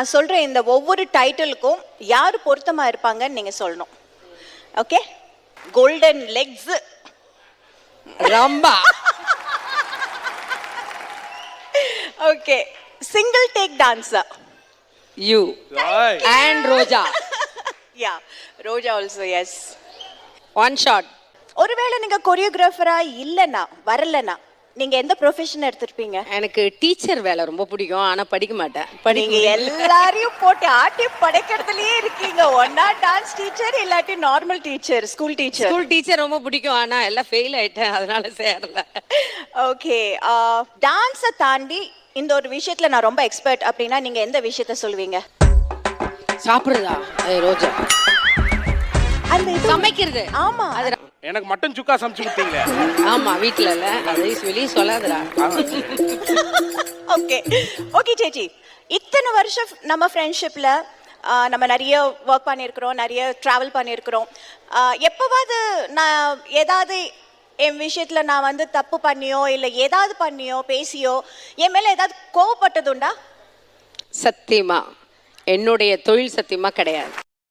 நான் சொல்ற இந்த ஒவ்வொரு டைட்டிலுக்கும் யார் பொருத்தமா இருப்பாங்கன்னு நீங்க சொல்லணும். Okay? Golden legs Rambha. Okay. Single take dancer you and Roja. Yeah, Roja also. Yes. One shot. ஒருவேளை நீங்க கொரியோகிராஃபரா இல்லனா வரலனா நீங்க எந்த ப்ரொஃபஷன் எடுத்துருப்பீங்க? எனக்கு டீச்சர் வேலை ரொம்ப பிடிக்கும், ஆனா படிக்க மாட்டேன். நீங்க எல்லாரையும் போட்டு ஆட்டி படைக்கிறதுலயே இருக்கீங்க. ஒன்னா டான்ஸ் டீச்சர் இல்லாட்டி normal teacher, school teacher. School teacher ரொம்ப பிடிக்கும், ஆனா எல்லாம் ஃபெயில் ஆயிட்டேன், அதனால சேரல. ஓகே. டான்ஸை தாண்டி இந்த ஒரு விஷயத்துல நான் ரொம்ப எக்ஸ்பர்ட் அப்படின்னா நீங்க எந்த விஷயத்த சொல்லுவீங்க? சாப்பிடுறதா? ரோஜா. அந்த சமைக்கிறது. ஆமா. அது எனக்கு மட்டன் சுக்கா சமைச்சு கொடுத்தீங்களே. ஆமா, வீட்ல இல்ல, அதை வெளியே சொல்லாதடா. ஓகே. ஓகே சேச்சி, இத்தனை வருஷம் நம்ம ஃப்ரெண்ட்ஷிப்ல நம்ம நிறைய ஒர்க் பண்ணியிருக்கிறோம், நிறைய ட்ராவல் பண்ணியிருக்கிறோம். எப்போவாது நான் ஏதாவது என் விஷயத்துல நான் வந்து தப்பு பண்ணியோ இல்லை ஏதாவது பண்ணியோ பேசியோ என் மேல ஏதாவது கோவப்பட்டதுண்டா? சத்தியமா என்னுடைய தொழில் சத்தியமா கிடையாது.